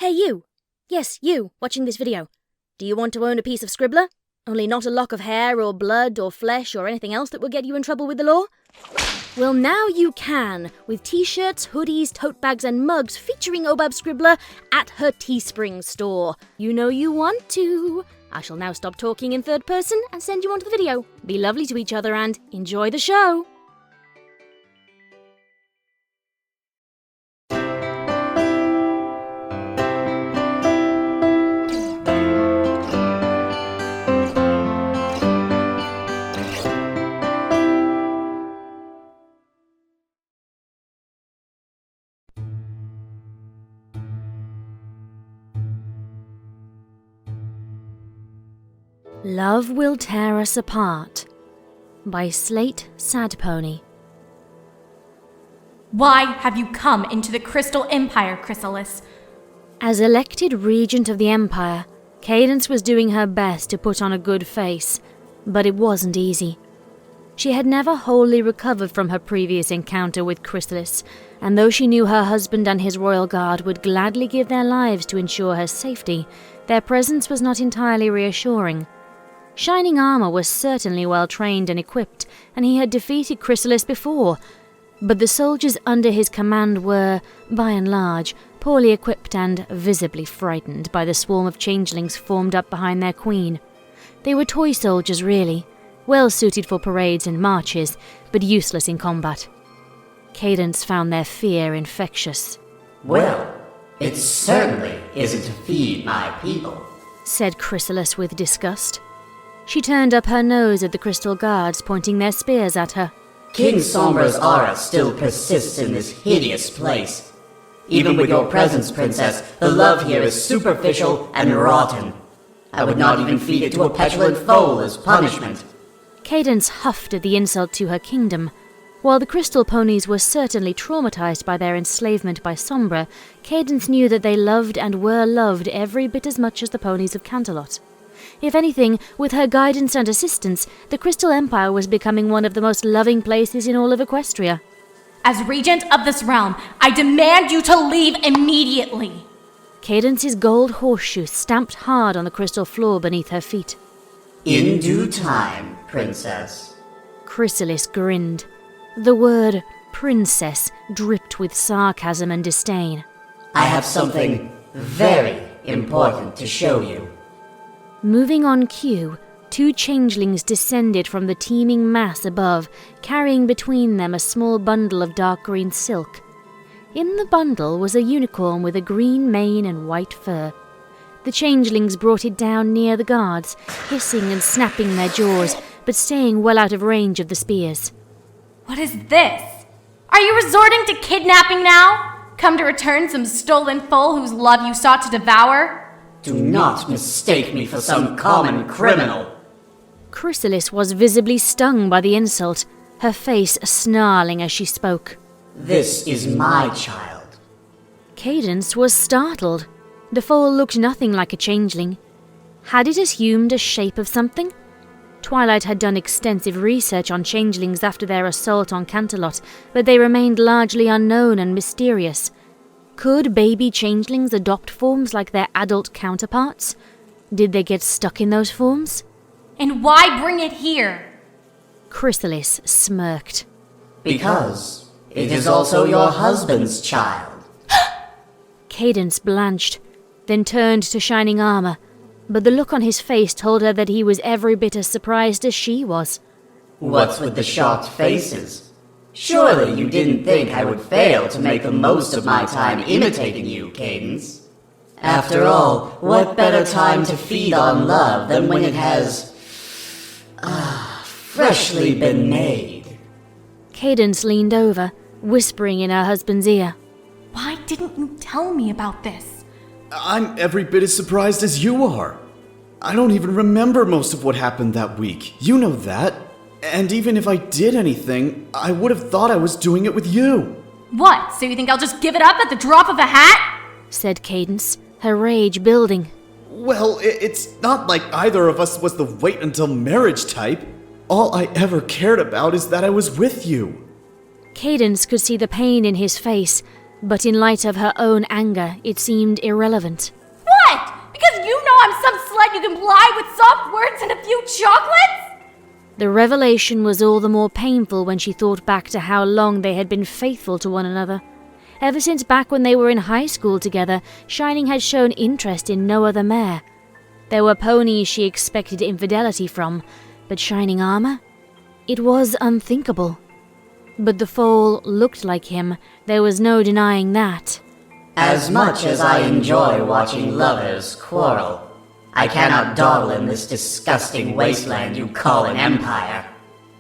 Hey you! Yes, you, watching this video. Do you want to own a piece of Scribbler? Only not a lock of hair or blood or flesh or anything else that will get you in trouble with the law? Well, now you can, with t-shirts, hoodies, tote bags and mugs featuring Obab Scribbler at her Teespring store. You know you want to. I shall now stop talking in third person and send you on to the video. Be lovely to each other and enjoy the show! Love Will Tear Us Apart by Slate Sadpony. Why have you come into the Crystal Empire, Chrysalis? As elected regent of the Empire, Cadence was doing her best to put on a good face, but it wasn't easy. She had never wholly recovered from her previous encounter with Chrysalis, and though she knew her husband and his royal guard would gladly give their lives to ensure her safety, their presence was not entirely reassuring. Shining Armor was certainly well trained and equipped, and he had defeated Chrysalis before, but the soldiers under his command were, by and large, poorly equipped and visibly frightened by the swarm of changelings formed up behind their queen. They were toy soldiers, really, well suited for parades and marches, but useless in combat. Cadence found their fear infectious. "Well, it certainly isn't to feed my people," said Chrysalis with disgust. She turned up her nose at the crystal guards pointing their spears at her. "King Sombra's aura still persists in this hideous place. Even with your presence, Princess, the love here is superficial and rotten. I would not even feed it to a petulant foal as punishment." Cadence huffed at the insult to her kingdom. While the crystal ponies were certainly traumatized by their enslavement by Sombra, Cadence knew that they loved and were loved every bit as much as the ponies of Canterlot. If anything, with her guidance and assistance, the Crystal Empire was becoming one of the most loving places in all of Equestria. As regent of this realm, I demand you to leave immediately! Cadence's gold horseshoe stamped hard on the crystal floor beneath her feet. "In due time, Princess." Chrysalis grinned. The word princess dripped with sarcasm and disdain. "I have something very important to show you." Moving on cue, two changelings descended from the teeming mass above, carrying between them a small bundle of dark green silk. In the bundle was a unicorn with a green mane and white fur. The changelings brought it down near the guards, hissing and snapping their jaws, but staying well out of range of the spears. What is this? Are you resorting to kidnapping now? Come to return some stolen foal whose love you sought to devour? "Do not mistake me for some common criminal." Chrysalis was visibly stung by the insult, her face snarling as she spoke. "This is my child." Cadence was startled. The foal looked nothing like a changeling. Had it assumed a shape of something? Twilight had done extensive research on changelings after their assault on Canterlot, but they remained largely unknown and mysterious. Could baby changelings adopt forms like their adult counterparts? Did they get stuck in those forms? And why bring it here? Chrysalis smirked. "Because it is also your husband's child." Cadence blanched, then turned to Shining Armor, but the look on his face told her that he was every bit as surprised as she was. "What's with the shocked faces? Surely you didn't think I would fail to make the most of my time imitating you, Cadence. After all, what better time to feed on love than when it has, freshly been made?" Cadence leaned over, whispering in her husband's ear. Why didn't you tell me about this? "I'm every bit as surprised as you are. I don't even remember most of what happened that week. You know that. And even if I did anything, I would have thought I was doing it with you." What, so you think I'll just give it up at the drop of a hat? Said Cadence, her rage building. "Well, it's not like either of us was the wait until marriage type. All I ever cared about is that I was with you." Cadence could see the pain in his face, But in light of her own anger, it seemed irrelevant. What? Because you know I'm some slut you can ply with soft words and a few chocolates? The revelation was all the more painful when she thought back to how long they had been faithful to one another. Ever since back when they were in high school together, Shining had shown interest in no other mare. There were ponies she expected infidelity from, but Shining Armor? It was unthinkable. But the foal looked like him, there was no denying that. As much as I enjoy watching lovers quarrel, I cannot dawdle in this disgusting wasteland you call an empire.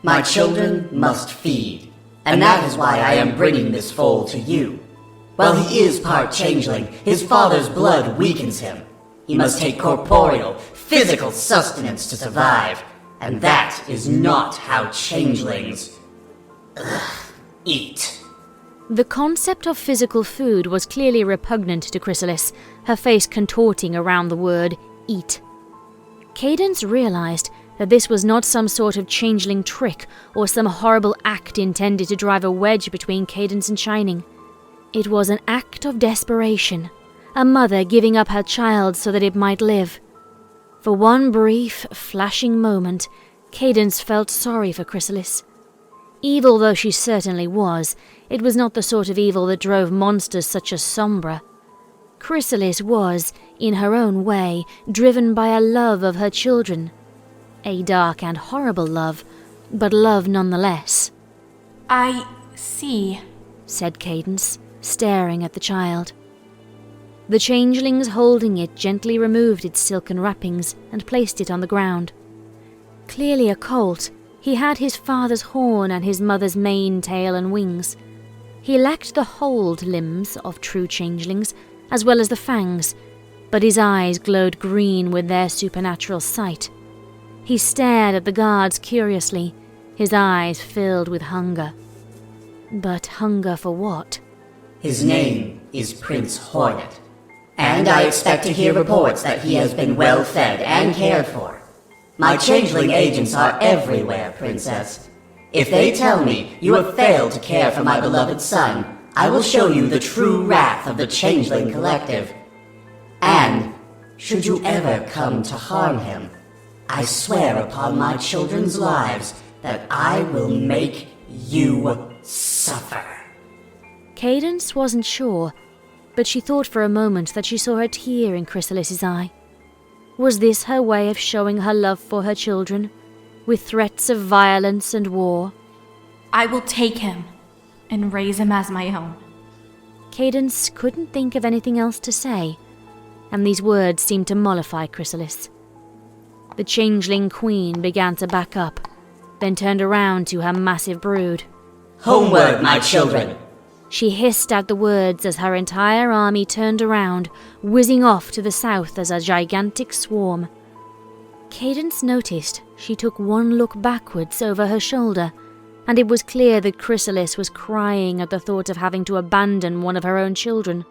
My children must feed, and that is why I am bringing this foal to you. While he is part changeling, his father's blood weakens him. He must take corporeal, physical sustenance to survive, and that is not how changelings eat. The concept of physical food was clearly repugnant to Chrysalis, her face contorting around the word eat. Cadence realized that this was not some sort of changeling trick or some horrible act intended to drive a wedge between Cadence and Shining. It was an act of desperation, a mother giving up her child so that it might live. For one brief, flashing moment, Cadence felt sorry for Chrysalis. Evil though she certainly was, it was not the sort of evil that drove monsters such as Sombra. Chrysalis was, in her own way, driven by a love of her children. A dark and horrible love, but love nonetheless. I see, said Cadence, staring at the child. The changelings holding it gently removed its silken wrappings and placed it on the ground. Clearly a colt, he had his father's horn and his mother's mane, tail and wings. He lacked the hold limbs of true changelings, as well as the fangs, but his eyes glowed green with their supernatural sight. He stared at the guards curiously, his eyes filled with hunger. But hunger for what? His name is Prince Hornet, and I expect to hear reports that he has been well fed and cared for. My changeling agents are everywhere, Princess. If they tell me you have failed to care for my beloved son, I will show you the true wrath of the Changeling Collective. And, should you ever come to harm him, I swear upon my children's lives that I will make you suffer. Cadence wasn't sure, but she thought for a moment that she saw a tear in Chrysalis's eye. Was this her way of showing her love for her children, with threats of violence and war? I will take him and raise him as my own. Cadence couldn't think of anything else to say, and these words seemed to mollify Chrysalis. The changeling queen began to back up, then turned around to her massive brood. Homeward, my children! She hissed out the words as her entire army turned around, whizzing off to the south as a gigantic swarm. Cadence noticed she took one look backwards over her shoulder, and it was clear that Chrysalis was crying at the thought of having to abandon one of her own children.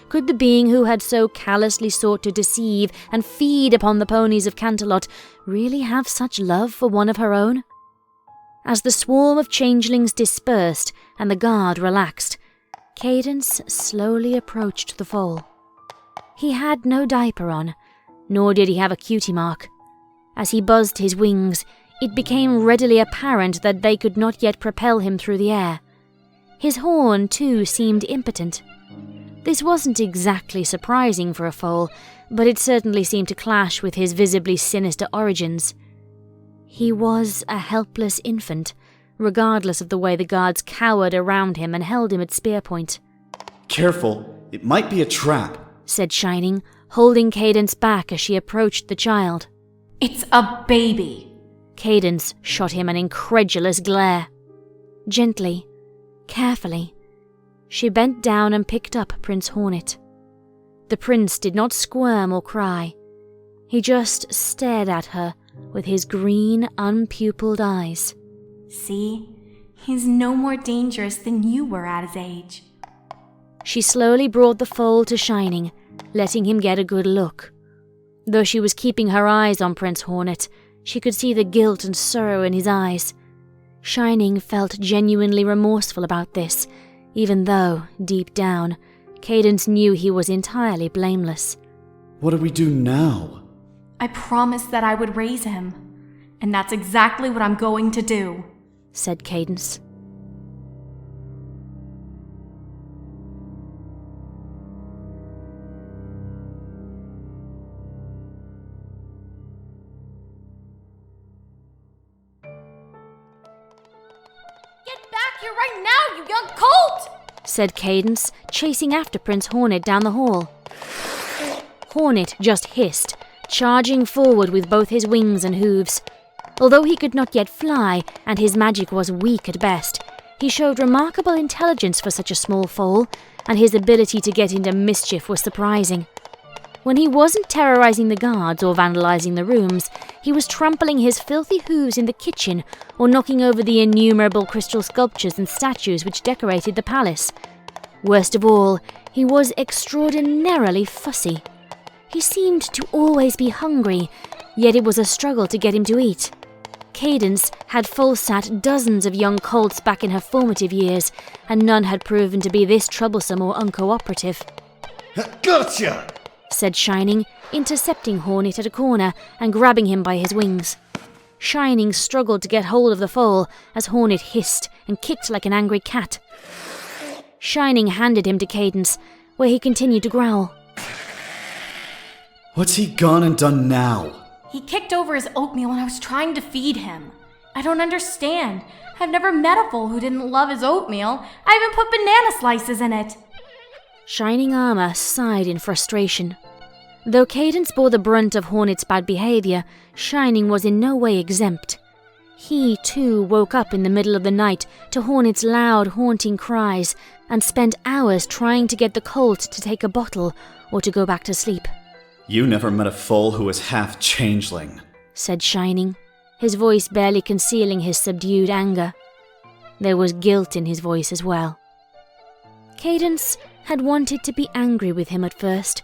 Could the being who had so callously sought to deceive and feed upon the ponies of Canterlot really have such love for one of her own? As the swarm of changelings dispersed and the guard relaxed, Cadence slowly approached the foal. He had no diaper on, nor did he have a cutie mark. As he buzzed his wings, it became readily apparent that they could not yet propel him through the air. His horn, too, seemed impotent. This wasn't exactly surprising for a foal, but it certainly seemed to clash with his visibly sinister origins. He was a helpless infant, regardless of the way the guards cowered around him and held him at spear point. Careful, it might be a trap, said Shining, holding Cadence back as she approached the child. It's a baby. Cadence shot him an incredulous glare. Gently, carefully, she bent down and picked up Prince Hornet. The prince did not squirm or cry. He just stared at her with his green, unpupilled eyes. See? He's no more dangerous than you were at his age. She slowly brought the foal to Shining, letting him get a good look. Though she was keeping her eyes on Prince Hornet, she could see the guilt and sorrow in his eyes. Shining felt genuinely remorseful about this, even though, deep down, Cadence knew he was entirely blameless. What do we do now? I promised that I would raise him, and that's exactly what I'm going to do, said Cadence. Get back here right now, you young colt! Said Cadence, chasing after Prince Hornet down the hall. Hornet just hissed, charging forward with both his wings and hooves. Although he could not yet fly, and his magic was weak at best, he showed remarkable intelligence for such a small foal, and his ability to get into mischief was surprising. When he wasn't terrorizing the guards or vandalizing the rooms, he was trampling his filthy hooves in the kitchen or knocking over the innumerable crystal sculptures and statues which decorated the palace. Worst of all, he was extraordinarily fussy. He seemed to always be hungry, yet it was a struggle to get him to eat. Cadence had full-sat dozens of young colts back in her formative years, and none had proven to be this troublesome or uncooperative. Gotcha! Said Shining, intercepting Hornet at a corner and grabbing him by his wings. Shining struggled to get hold of the foal as Hornet hissed and kicked like an angry cat. Shining handed him to Cadence, where he continued to growl. What's he gone and done now? He kicked over his oatmeal when I was trying to feed him. I don't understand. I've never met a foal who didn't love his oatmeal. I even put banana slices in it. Shining Armor sighed in frustration. Though Cadence bore the brunt of Hornet's bad behavior, Shining was in no way exempt. He, too, woke up in the middle of the night to Hornet's loud, haunting cries and spent hours trying to get the colt to take a bottle or to go back to sleep. You never met a foal who was half changeling, said Shining, his voice barely concealing his subdued anger. There was guilt in his voice as well. Cadence had wanted to be angry with him at first.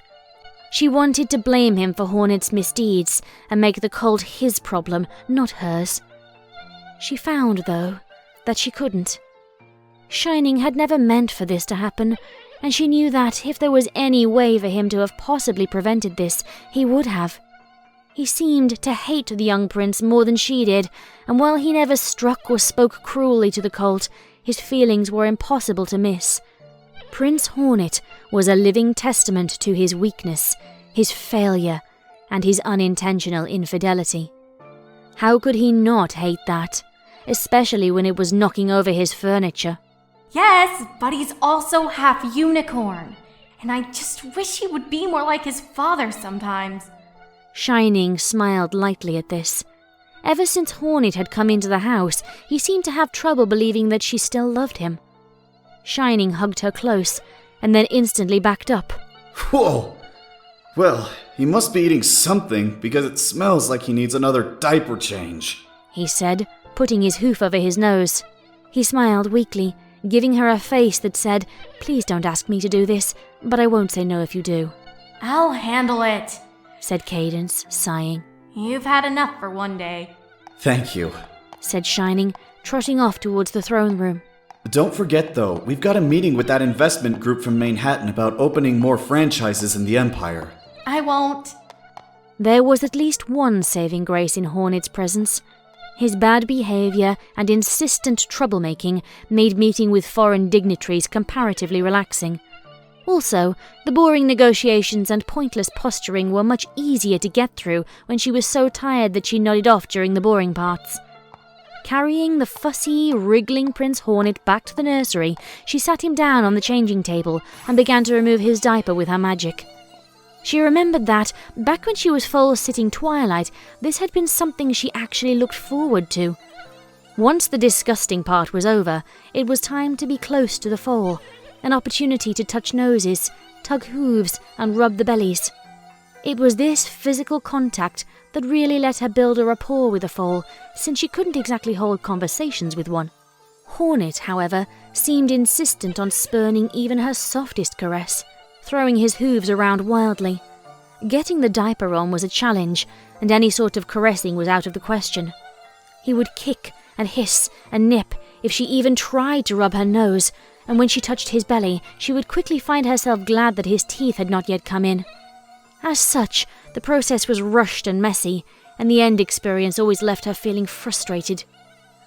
She wanted to blame him for Hornet's misdeeds and make the colt his problem, not hers. She found, though, that she couldn't. Shining had never meant for this to happen, and she knew that if there was any way for him to have possibly prevented this, he would have. He seemed to hate the young prince more than she did, and while he never struck or spoke cruelly to the colt, his feelings were impossible to miss. Prince Hornet was a living testament to his weakness, his failure, and his unintentional infidelity. How could he not hate that, especially when it was knocking over his furniture? Yes, but he's also half unicorn, and I just wish he would be more like his father sometimes. Shining smiled lightly at this. Ever since Hornet had come into the house, he seemed to have trouble believing that she still loved him. Shining hugged her close, and then instantly backed up. Whoa! Well, he must be eating something because it smells like he needs another diaper change, he said, putting his hoof over his nose. He smiled weakly, giving her a face that said, "Please don't ask me to do this, but I won't say no if you do." I'll handle it, said Cadence, sighing. You've had enough for one day. Thank you, said Shining, trotting off towards the throne room. Don't forget, though, we've got a meeting with that investment group from Manhattan about opening more franchises in the Empire. I won't. There was at least one saving grace in Hornet's presence. His bad behavior and insistent troublemaking made meeting with foreign dignitaries comparatively relaxing. Also, the boring negotiations and pointless posturing were much easier to get through when she was so tired that she nodded off during the boring parts. Carrying the fussy, wriggling Prince Hornet back to the nursery, she sat him down on the changing table and began to remove his diaper with her magic. She remembered that, back when she was foal-sitting Twilight, this had been something she actually looked forward to. Once the disgusting part was over, it was time to be close to the foal, an opportunity to touch noses, tug hooves, and rub the bellies. It was this physical contact that really let her build a rapport with the foal, since she couldn't exactly hold conversations with one. Hornet, however, seemed insistent on spurning even her softest caress, throwing his hooves around wildly. Getting the diaper on was a challenge, and any sort of caressing was out of the question. He would kick and hiss and nip if she even tried to rub her nose, and when she touched his belly, she would quickly find herself glad that his teeth had not yet come in. As such, the process was rushed and messy, and the end experience always left her feeling frustrated.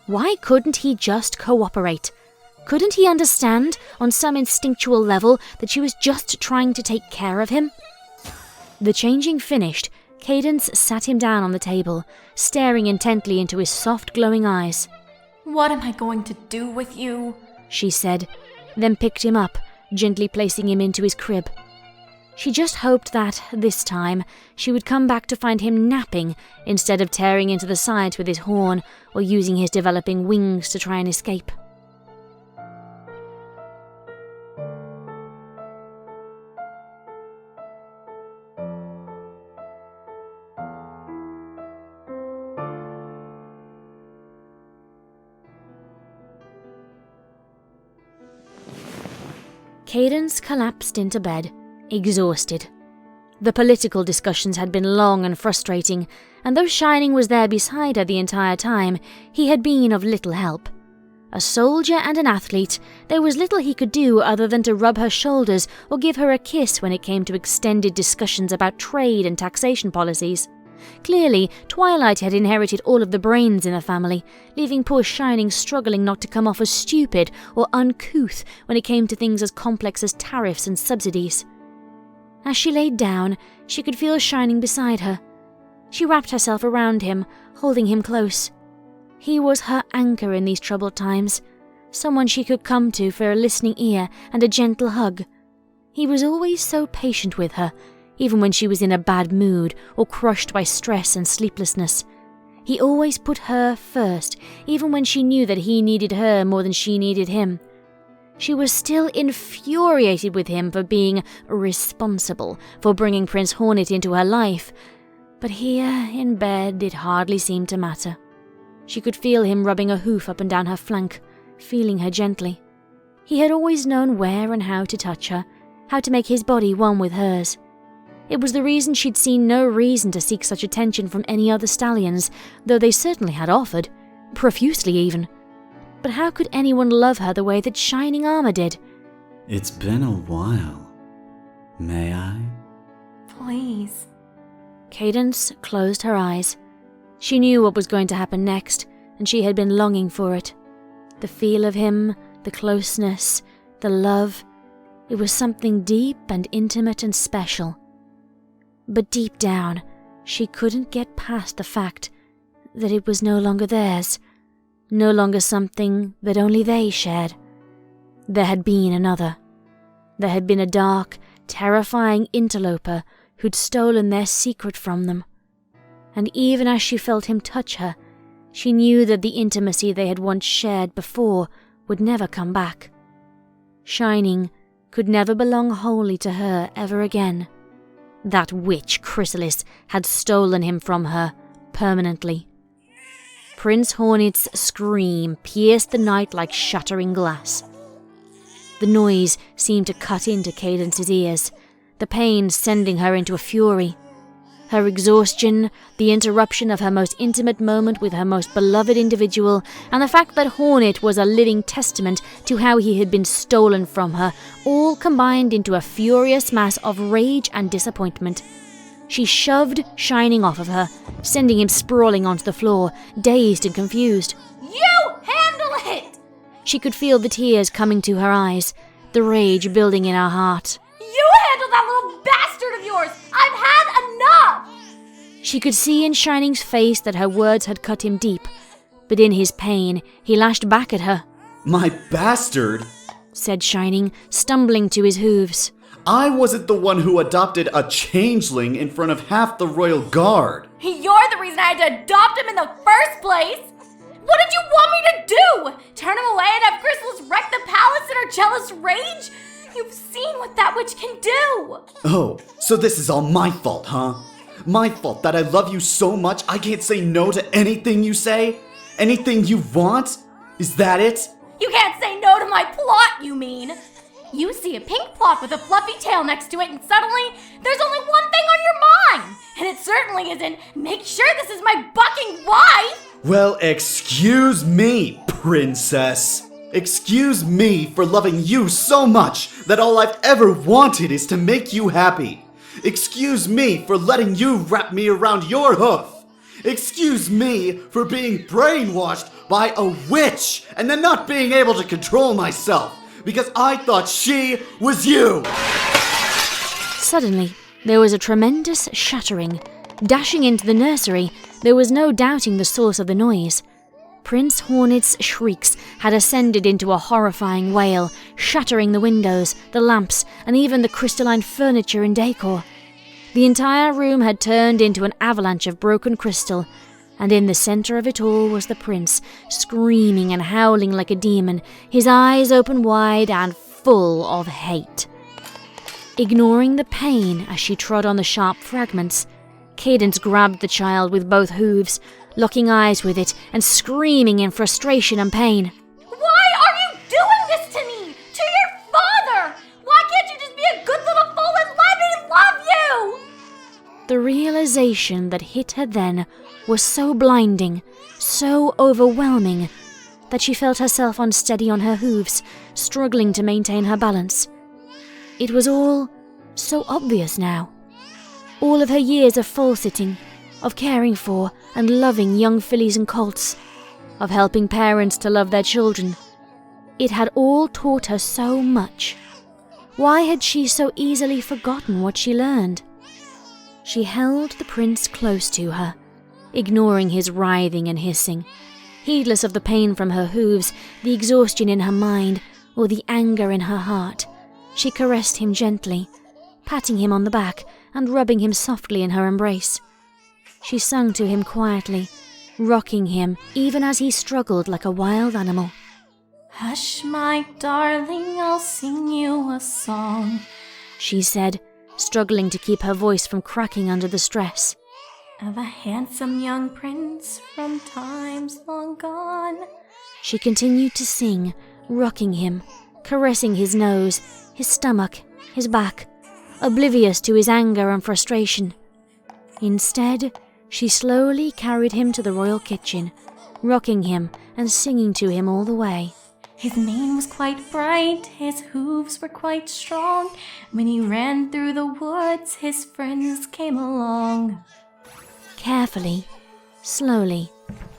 Why couldn't he just cooperate? Couldn't he understand, on some instinctual level, that she was just trying to take care of him? The changing finished, Cadence sat him down on the table, staring intently into his soft, glowing eyes. "What am I going to do with you?" she said, then picked him up, gently placing him into his crib. She just hoped that, this time, she would come back to find him napping instead of tearing into the sides with his horn or using his developing wings to try and escape. Cadence collapsed into bed, exhausted. The political discussions had been long and frustrating, and though Shining was there beside her the entire time, he had been of little help. A soldier and an athlete, there was little he could do other than to rub her shoulders or give her a kiss when it came to extended discussions about trade and taxation policies. Clearly, Twilight had inherited all of the brains in the family, leaving poor Shining struggling not to come off as stupid or uncouth when it came to things as complex as tariffs and subsidies. As she laid down, she could feel Shining beside her. She wrapped herself around him, holding him close. He was her anchor in these troubled times, someone she could come to for a listening ear and a gentle hug. He was always so patient with her, even when she was in a bad mood or crushed by stress and sleeplessness. He always put her first, even when she knew that he needed her more than she needed him. She was still infuriated with him for being responsible for bringing Prince Hornet into her life, but here in bed it hardly seemed to matter. She could feel him rubbing a hoof up and down her flank, feeling her gently. He had always known where and how to touch her, how to make his body one with hers. It was the reason she'd seen no reason to seek such attention from any other stallions, though they certainly had offered, profusely even. But how could anyone love her the way that Shining Armor did? It's been a while. May I? Please. Cadence closed her eyes. She knew what was going to happen next, and she had been longing for it. The feel of him, the closeness, the love. It was something deep and intimate and special. But deep down, she couldn't get past the fact that it was no longer theirs, no longer something that only they shared. There had been another. There had been a dark, terrifying interloper who'd stolen their secret from them. And even as she felt him touch her, she knew that the intimacy they had once shared before would never come back. Shining could never belong wholly to her ever again. That witch, Chrysalis, had stolen him from her, permanently. Prince Hornet's scream pierced the night like shattering glass. The noise seemed to cut into Cadence's ears, the pain sending her into a fury. Her exhaustion, the interruption of her most intimate moment with her most beloved individual, and the fact that Hornet was a living testament to how he had been stolen from her, all combined into a furious mass of rage and disappointment. She shoved Shining off of her, sending him sprawling onto the floor, dazed and confused. You handle it! She could feel the tears coming to her eyes, the rage building in her heart. You handle that little bastard of yours! I've had enough! She could see in Shining's face that her words had cut him deep, but in his pain, he lashed back at her. My bastard, said Shining, stumbling to his hooves. I wasn't the one who adopted a changeling in front of half the royal guard. You're the reason I had to adopt him in the first place! What did you want me to do? Turn him away and have Chrysalis wreck the palace in her jealous rage? You've seen what that witch can do! Oh, so this is all my fault, huh? My fault that I love you so much I can't say no to anything you say? Anything you want? Is that it? You can't say no to my plot, you mean? You see a pink plot with a fluffy tail next to it and suddenly there's only one thing on your mind! And it certainly isn't, make sure this is my bucking wife! Well, excuse me, princess. Excuse me for loving you so much that all I've ever wanted is to make you happy. Excuse me for letting you wrap me around your hoof. Excuse me for being brainwashed by a witch and then not being able to control myself because I thought she was you. Suddenly, there was a tremendous shattering. Dashing into the nursery, there was no doubting the source of the noise. Prince Hornet's shrieks had ascended into a horrifying wail, shattering the windows, the lamps, and even the crystalline furniture and decor. The entire room had turned into an avalanche of broken crystal, and in the center of it all was the prince, screaming and howling like a demon, his eyes open wide and full of hate. Ignoring the pain as she trod on the sharp fragments, Cadence grabbed the child with both hooves, locking eyes with it and screaming in frustration and pain. Why are you doing this to me? To your father? Why can't you just be a good little fool and let me love you? The realization that hit her then was so blinding, so overwhelming, that she felt herself unsteady on her hooves, struggling to maintain her balance. It was all so obvious now. All of her years of foal-sitting, of caring for and loving young fillies and colts, of helping parents to love their children. It had all taught her so much. Why had she so easily forgotten what she learned? She held the prince close to her, ignoring his writhing and hissing, heedless of the pain from her hooves, the exhaustion in her mind, or the anger in her heart. She caressed him gently, patting him on the back and rubbing him softly in her embrace. She sung to him quietly, rocking him even as he struggled like a wild animal. Hush, my darling, I'll sing you a song, she said, struggling to keep her voice from cracking under the stress. Of a handsome young prince from times long gone. She continued to sing, rocking him, caressing his nose, his stomach, his back, oblivious to his anger and frustration. Instead, she slowly carried him to the royal kitchen, rocking him and singing to him all the way. His mane was quite bright, his hooves were quite strong. When he ran through the woods, his friends came along. Carefully, slowly,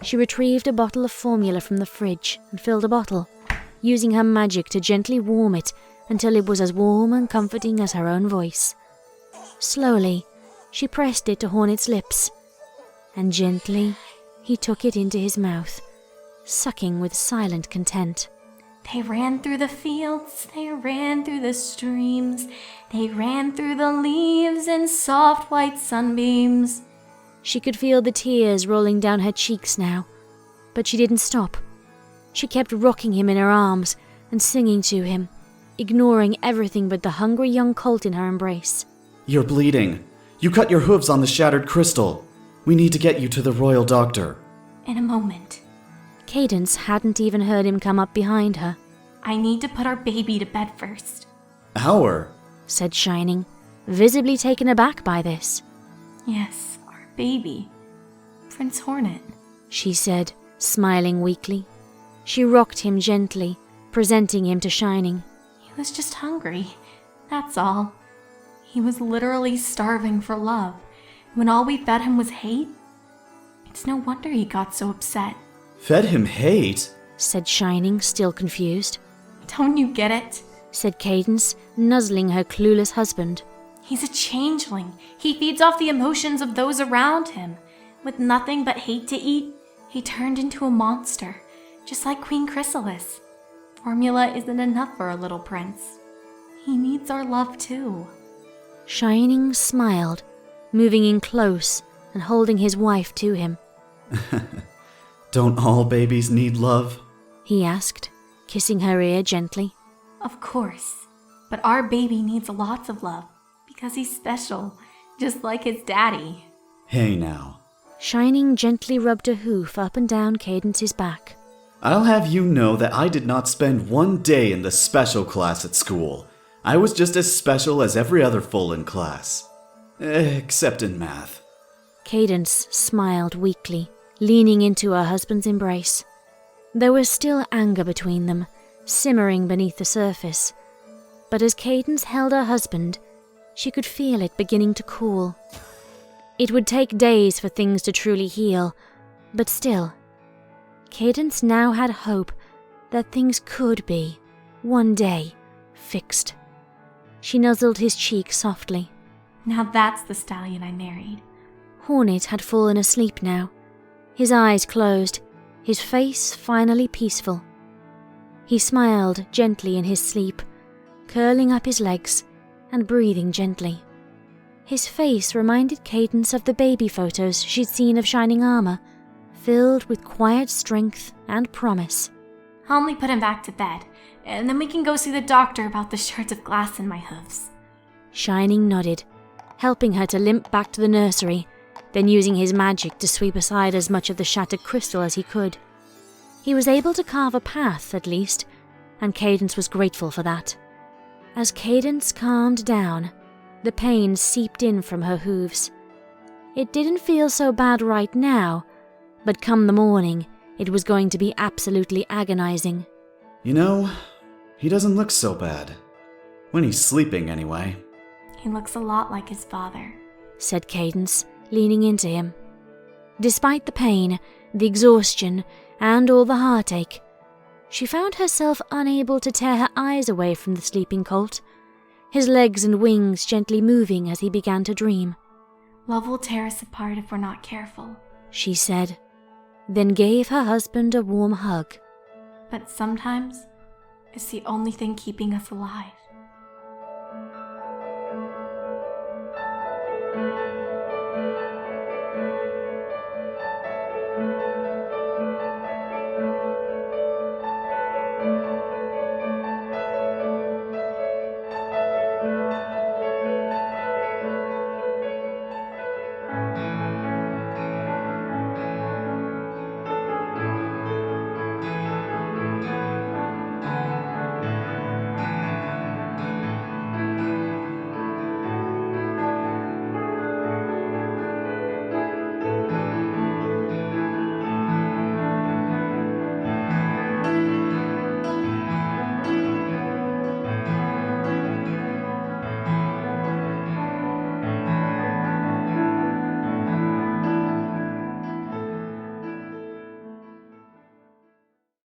she retrieved a bottle of formula from the fridge and filled a bottle, using her magic to gently warm it until it was as warm and comforting as her own voice. Slowly, she pressed it to Hornet's lips, and gently he took it into his mouth, sucking with silent content. They ran through the fields, they ran through the streams, they ran through the leaves in soft white sunbeams. She could feel the tears rolling down her cheeks now, but she didn't stop. She kept rocking him in her arms and singing to him, ignoring everything but the hungry young colt in her embrace. You're bleeding. You cut your hooves on the shattered crystal. We need to get you to the royal doctor. In a moment. Cadence hadn't even heard him come up behind her. I need to put our baby to bed first. Our? Said Shining, visibly taken aback by this. Yes, our baby. Prince Hornet. She said, smiling weakly. She rocked him gently, presenting him to Shining. He was just hungry, that's all. He was literally starving for love. When all we fed him was hate, it's no wonder he got so upset. Fed him hate? Said Shining, still confused. Don't you get it? Said Cadence, nuzzling her clueless husband. He's a changeling. He feeds off the emotions of those around him. With nothing but hate to eat, he turned into a monster, just like Queen Chrysalis. Formula isn't enough for a little prince. He needs our love too. Shining smiled, moving in close and holding his wife to him. Don't all babies need love? He asked, kissing her ear gently. Of course, but our baby needs lots of love because he's special, just like his daddy. Hey now. Shining gently rubbed a hoof up and down Cadence's back. I'll have you know that I did not spend one day in the special class at school. I was just as special as every other foal in class. Except in math. Cadence smiled weakly, leaning into her husband's embrace. There was still anger between them, simmering beneath the surface. But as Cadence held her husband, she could feel it beginning to cool. It would take days for things to truly heal, but still, Cadence now had hope that things could be, one day, fixed. She nuzzled his cheek softly. Now that's the stallion I married. Hornet had fallen asleep now, his eyes closed, his face finally peaceful. He smiled gently in his sleep, curling up his legs and breathing gently. His face reminded Cadence of the baby photos she'd seen of Shining Armor, filled with quiet strength and promise. I'll only put him back to bed, and then we can go see the doctor about the shards of glass in my hooves. Shining nodded, helping her to limp back to the nursery, then using his magic to sweep aside as much of the shattered crystal as he could. He was able to carve a path, at least, and Cadence was grateful for that. As Cadence calmed down, the pain seeped in from her hooves. It didn't feel so bad right now, but come the morning, it was going to be absolutely agonizing. You know, he doesn't look so bad. When he's sleeping, anyway. He looks a lot like his father, said Cadence, leaning into him. Despite the pain, the exhaustion, and all the heartache, she found herself unable to tear her eyes away from the sleeping colt, his legs and wings gently moving as he began to dream. Love will tear us apart if we're not careful, she said, then gave her husband a warm hug. But sometimes, it's the only thing keeping us alive.